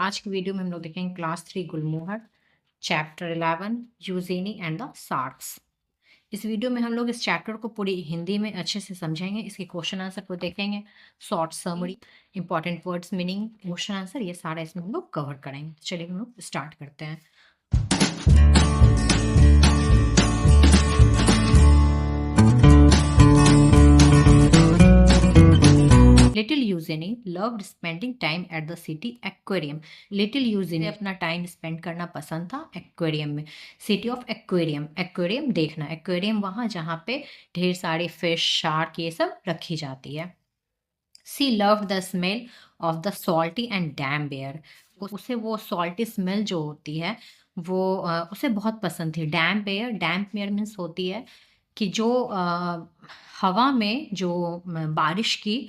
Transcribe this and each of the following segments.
आज की वीडियो में हम लोग देखेंगे class 3 Gulmohar chapter 11 Eugenie and the sharks. इस वीडियो में हम लोग इस चैप्टर को पूरी हिंदी में अच्छे से समझेंगे। इसके क्वेश्चन आंसर को देखेंगे, short summary, important words meaning, question answer, ये सारा इसमें हम लोग कवर करेंगे। चलिए हम लोग स्टार्ट करते हैं। Little Eugenie loved spending time at the city aquarium. Little Eugenie अपना टाइम स्पेंड करना पसंद था एक्वेरियम में। सिटी ऑफ एक्वेरियम, एक्वेरियम देखना, एक्वेरियम वहाँ जहाँ पे ढेर सारी फिश, शार्क ये सब रखी जाती है। She loved the smell of the salty and damp air. उसे वो सॉल्टी स्मेल जो होती है वो उसे बहुत पसंद थी। डैम्प एयर मीन्स होती है कि जो हवा में जो बारिश की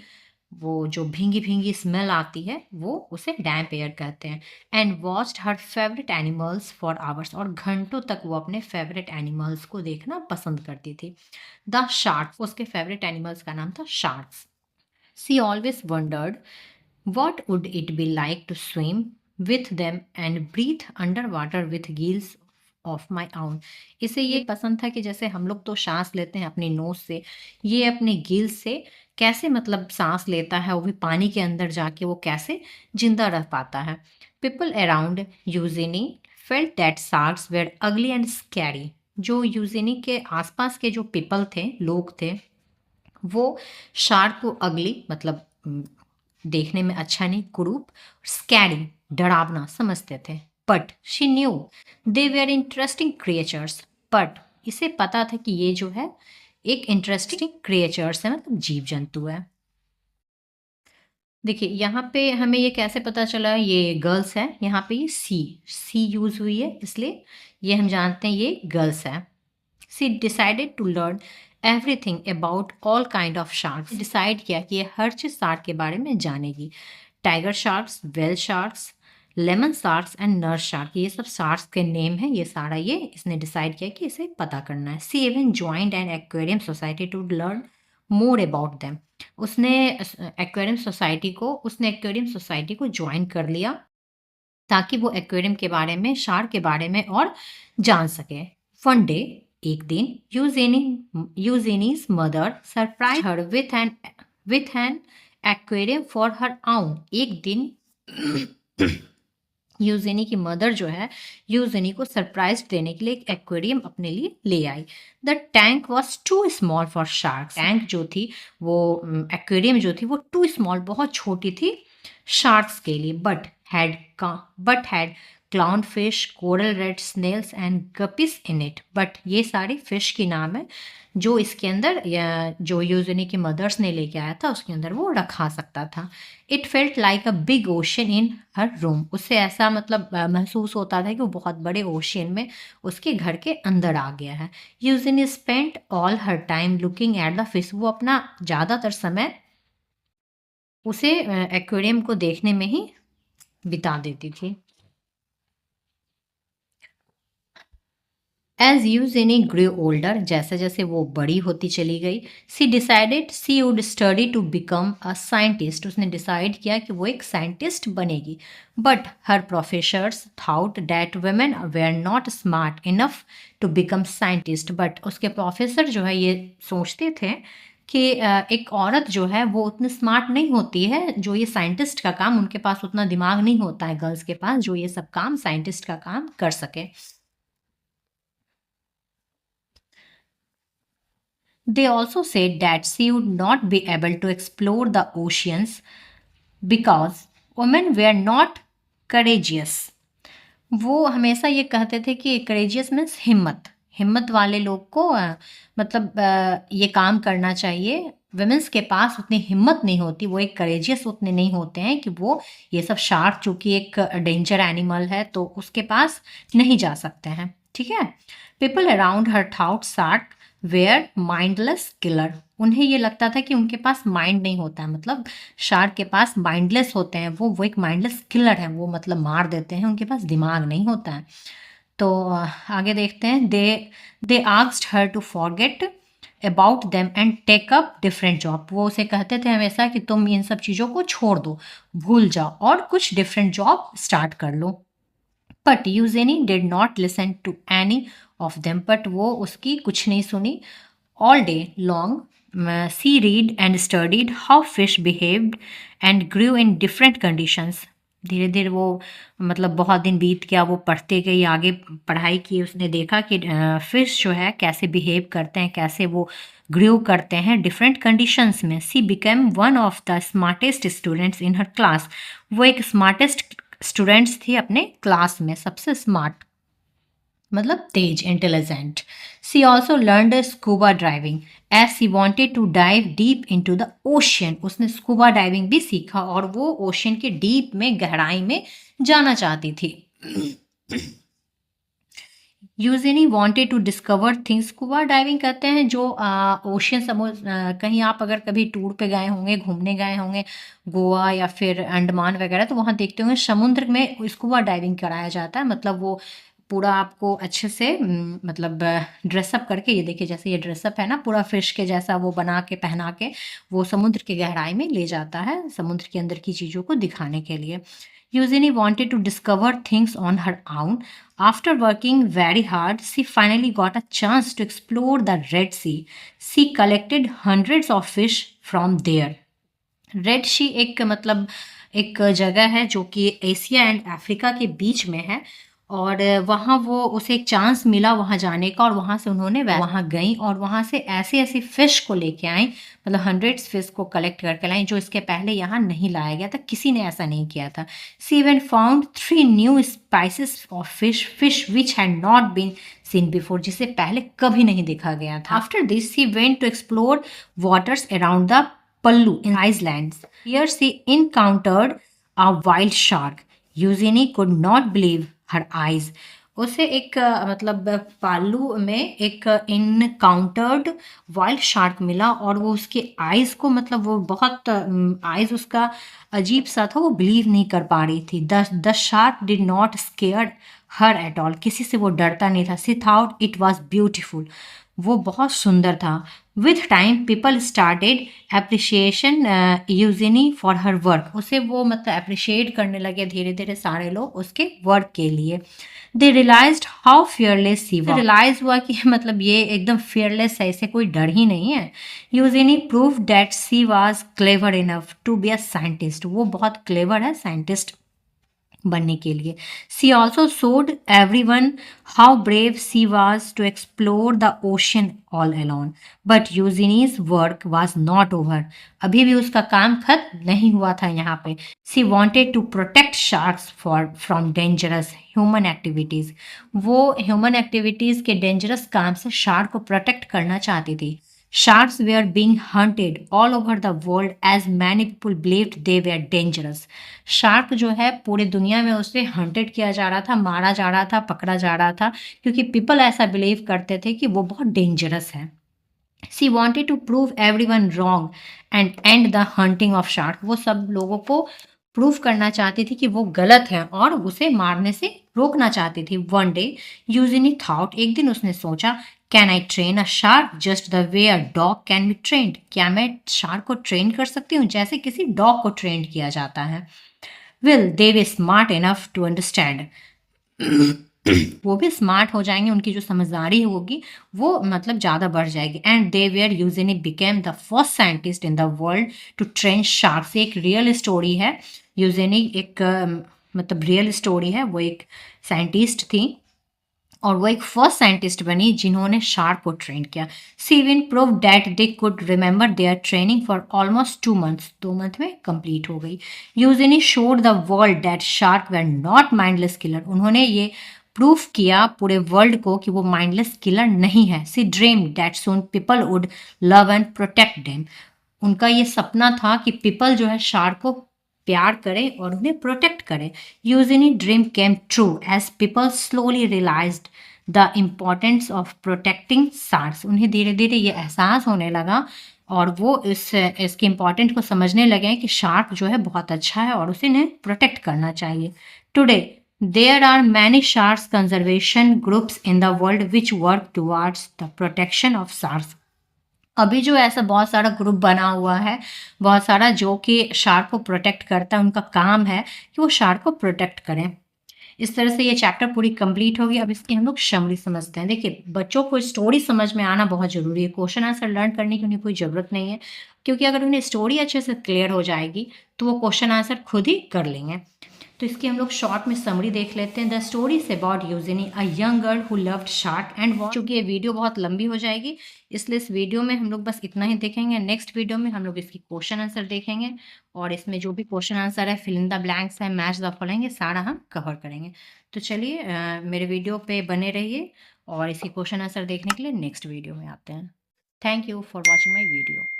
वो जो भींगी भींगी स्मेल आती है वो उसे डैम्प एयर कहते हैं। And watched her favourite animals for hours, और घंटों तक वो अपने फेवरेट एनिमल्स को देखना पसंद करती थी। द शार्क, उसके फेवरेट एनिमल्स का नाम था sharks. She always wandered what would it be like to swim with them and breathe underwater with gills of my own। इसे ये पसंद था कि जैसे हम लोग तो सांस लेते हैं अपनी नोज से, ये अपने गिल से कैसे मतलब सांस लेता है, वो भी पानी के अंदर जाके वो कैसे जिंदा रह पाता है। People around Eugenie felt that sharks were ugly and scary. जो यूजिनी के आसपास के जो पीपल थे, लोग थे, वो शार्क को अगली मतलब देखने में अच्छा नहीं, कुरूप, स्कैरी, डरावना समझते थे। But she knew they were interesting creatures. But इसे पता था कि ये जो है एक इंटरेस्टिंग क्रिएचर्स है, मतलब जीव जंतु है। देखिए यहाँ पे हमें ये कैसे पता चला, ये गर्ल्स है, यहाँ पे ये सी यूज हुई है इसलिए ये हम जानते हैं ये गर्ल्स है। She decided to learn everything about all kind of sharks. Decide किया कि ये हर चीज़ शार्क के बारे में जानेगी। Tiger sharks, whale sharks, lemon sharks and nurse shark, ये सब शार्क्स के नेम है। ये सारा ये इसने डिसाइड किया कि इसे पता करना है। She even joined an aquarium society to learn more about them. उसने एक्वेरियम सोसाइटी को ज्वाइन कर लिया ताकि वो एक्वेरियम के बारे में, शार्क के बारे में और जान सके। वन डे, एक दिन, Eugenie's mother surprise her with an aquarium for her own. एक दिन यूजेनी की मदर जो है यूजेनी को सरप्राइज देने के लिए एक एक्वेरियम अपने लिए ले आई। The tank was too small for shark. Tank जो थी वो एक्वेरियम जो थी वो टू स्मॉल, बहुत छोटी थी शार्क्स के लिए। But had clown fish, coral red snails and guppies in it. But ये सारी फिश की नाम है जो इसके अंदर जो यूजेनी की मदर्स ने लेके आया था उसके अंदर वो रखा सकता था। It felt like a big ocean in her room. उससे ऐसा मतलब महसूस होता था कि वो बहुत बड़े ओशियन में उसके घर के अंदर आ गया है। Eugenie spent all her time looking at the fish. वो अपना ज़्यादातर समय उसे एक्वेरियम को देखने में ही बिता देती थी। एज यूजेनी ग्रू ओल्डर, जैसे जैसे वो बड़ी होती चली गई, she decided she would study to become a scientist. उसने डिसाइड किया कि वो एक साइंटिस्ट बनेगी। But her professors thought that women were not smart enough to become scientist. But उसके प्रोफेसर जो है ये सोचते थे कि एक औरत जो है वो उतनी स्मार्ट नहीं होती है जो ये साइंटिस्ट का काम, उनके पास उतना दिमाग नहीं होता है गर्ल्स के पास जो ये सब काम साइंटिस्ट का काम कर सके। They also said that she would not be able to explore the oceans because women were not courageous। वो हमेशा ये कहते थे कि करेजियस मीन्स हिम्मत, हिम्मत वाले लोग को मतलब ये काम करना चाहिए। वुमेन्स के पास उतनी हिम्मत नहीं होती, वो एक करेजियस उतने नहीं होते हैं कि वो ये सब, शार्क चूँकि एक डेंजर एनिमल है तो उसके पास नहीं जा सकते हैं। ठीक है। People around her thought shark were mindless killer. उन्हें ये लगता था कि उनके पास माइंड नहीं होता है, मतलब शार्क के पास माइंडलेस होते हैं, वो एक माइंडलेस किलर है, वो मतलब मार देते हैं, उनके पास दिमाग नहीं होता है। तो आगे देखते हैं। They asked her to forget about them and take up different job. वो उसे कहते थे हमेशा कि तुम इन सब चीज़ों को छोड़ दो, भूल जाओ और कुछ डिफरेंट जॉब स्टार्ट कर लो। But Eugenie did not listen to any of them, but वो उसकी कुछ नहीं सुनी। All day long she read and studied how fish behaved and grew in different conditions. धीरे धीरे वो मतलब बहुत दिन बीत गया, वो पढ़ते गई, आगे पढ़ाई की, उसने देखा कि फिश जो है कैसे बिहेव करते हैं, कैसे वो ग्रू करते हैं डिफरेंट कंडीशंस में। सी became one of the smartest students in her class. वो एक स्मार्टेस्ट स्टूडेंट्स थी अपने क्लास में, सबसे स्मार्ट मतलब तेज, intelligent. She also learned scuba driving as she wanted to dive deep into the ocean. उसने स्कूबा डाइविंग भी सीखा और वो ओशियन के डीप में, गहराई में जाना चाहती थी। Eugenie wanted to discover things. Scuba diving कहते हैं जो ओशियन, समुद्र, कहीं आप अगर कभी टूर पे गए होंगे, घूमने गए होंगे गोवा या फिर अंडमान वगैरह, तो वहाँ देखते होंगे समुद्र में स्कूबा डाइविंग कराया जाता है। मतलब वो पूरा आपको अच्छे से मतलब ड्रेसअप करके, ये देखिए जैसे ये ड्रेसअप है ना, पूरा फिश के जैसा वो बना के, पहना के वो समुद्र के गहराई में ले जाता है, समुद्र के अंदर की चीज़ों को दिखाने के लिए। Eugenie wanted to discover things on her own. After working very hard, she finally got a chance to explore the Red Sea. She collected hundreds of fish from there. Red Sea एक मतलब एक जगह है जो कि Asia and Africa के बीच में है, और वहाँ वो उसे एक चांस मिला वहाँ जाने का, और वहाँ से उन्होंने वहाँ गई और वहाँ से ऐसी ऐसी फ़िश को लेके आई, मतलब हंड्रेड्स फिश को कलेक्ट करके लाई जो इसके पहले यहाँ नहीं लाया गया था, किसी ने ऐसा नहीं किया था। She even found 3 new species of fish which had not been seen before, जिसे पहले कभी नहीं देखा गया था। After this she went to explore waters around the Pallu in Iceland. Here she encountered a wild shark. Eugenie could not believe her eyes. उसे एक मतलब पालू में एक इनकाउंटर्ड वाइल्ड शार्क मिला, और वो उसके आइज को, मतलब वो बहुत आइज उसका अजीब सा था, वो बिलीव नहीं कर पा रही थी। The shark did not square her at all, किसी से वो डरता नहीं था। सी थॉट इट वॉज ब्यूटिफुल, वो बहुत सुंदर था। With time people started appreciation Eugenie for her work. उसे वो मतलब अप्रिशिएट करने लगे धीरे धीरे सारे लोग उसके वर्क के लिए। They realized how fearless she was. Realize हुआ कि मतलब ये एकदम फियरलेस है, इसे कोई डर ही नहीं है। Eugenie prove that she was clever enough to be a scientist. वो बहुत क्लेवर है साइंटिस्ट बनने के लिए। She also showed every one how brave she was to explore the ocean all alone. But Eugenie's work was not over. अभी भी उसका काम खत्म नहीं हुआ था यहाँ पे। She wanted to protect sharks from dangerous human activities. वो ह्यूमन एक्टिविटीज़ के डेंजरस काम से शार्क को प्रोटेक्ट करना चाहती थी। Sharks were being hunted all over the world as many people believed they were dangerous. Shark जो है पूरे दुनिया में उसे हंटेड किया जा रहा था, मारा जा रहा था, पकड़ा जा रहा था, क्योंकि पीपल ऐसा बिलीव करते थे कि वो बहुत डेंजरस है। She wanted to prove everyone wrong and end the hunting of shark. वो सब लोगों को प्रूव करना चाहती थी कि वो गलत है और उसे मारने से रोकना चाहती थी। वन डे यूजिनी थॉट, एक दिन उसने सोचा, can I train a shark just the way a dog can be trained. क्या मैं शार्क को ट्रेन कर सकती हूँ जैसे किसी डॉग को ट्रेन किया जाता है। Will they be smart enough to understand. वो भी स्मार्ट हो जाएंगे, उनकी जो समझदारी होगी वो मतलब ज़्यादा बढ़ जाएगी। And they were Eugenie became the first scientist in the world to train sharks. एक रियल स्टोरी है, यूजिनी एक मतलब रियल स्टोरी है। वो एक साइंटिस्ट थी और वो एक फर्स्ट साइंटिस्ट बनी जिन्होंने शार्क को ट्रेन किया। She even prove that they could remember their training for almost 2 months। 2 month में कंप्लीट हो गई। Eugenie showed the world that shark were not mindless killer. उन्होंने ये प्रूफ किया पूरे वर्ल्ड को कि वो माइंडलेस किलर नहीं है। She dream that soon people would love and protect them. उनका ये सपना था कि पीपल जो है शार्क को प्यार करें और उन्हें प्रोटेक्ट करें। Eugenie dream came true as people slowly realised the importance of protecting sharks. उन्हें धीरे धीरे ये एहसास होने लगा और वो इसके इम्पोर्टेंट को समझने लगे कि शार्क जो है बहुत अच्छा है और उसे इन्हें प्रोटेक्ट करना चाहिए। Today there are many shark conservation groups in the world which work towards the protection of sharks. अभी जो ऐसा बहुत सारा ग्रुप बना हुआ है, बहुत सारा जो कि शार्क को प्रोटेक्ट करता है, उनका काम है कि वो शार्क को प्रोटेक्ट करें। इस तरह से ये चैप्टर पूरी कंप्लीट होगी। अब इसकी हम लोग समरी समझते हैं। देखिए, बच्चों को स्टोरी समझ में आना बहुत ज़रूरी है। क्वेश्चन आंसर लर्न करने की उन्हें कोई ज़रूरत नहीं है, क्योंकि अगर उन्हें स्टोरी अच्छे से क्लियर हो जाएगी, तो वो क्वेश्चन आंसर खुद ही कर लेंगे। तो इसकी हम लोग शॉर्ट में समरी देख लेते हैं। The story is about Eugenie a young girl who loved shark and watch. चूंकि ये वीडियो बहुत लंबी हो जाएगी, इसलिए इस वीडियो में हम लोग बस इतना ही देखेंगे। नेक्स्ट वीडियो में हम लोग इसकी क्वेश्चन आंसर देखेंगे, और इसमें जो भी क्वेश्चन आंसर है, फिल इन द ब्लैंक्स है, मैच द फॉलोइंग, ये सारा हम कवर करेंगे। तो चलिए, मेरे वीडियो पे बने रहिए, और इसकी क्वेश्चन आंसर देखने के लिए नेक्स्ट वीडियो में आते हैं। Thank you for watching my video.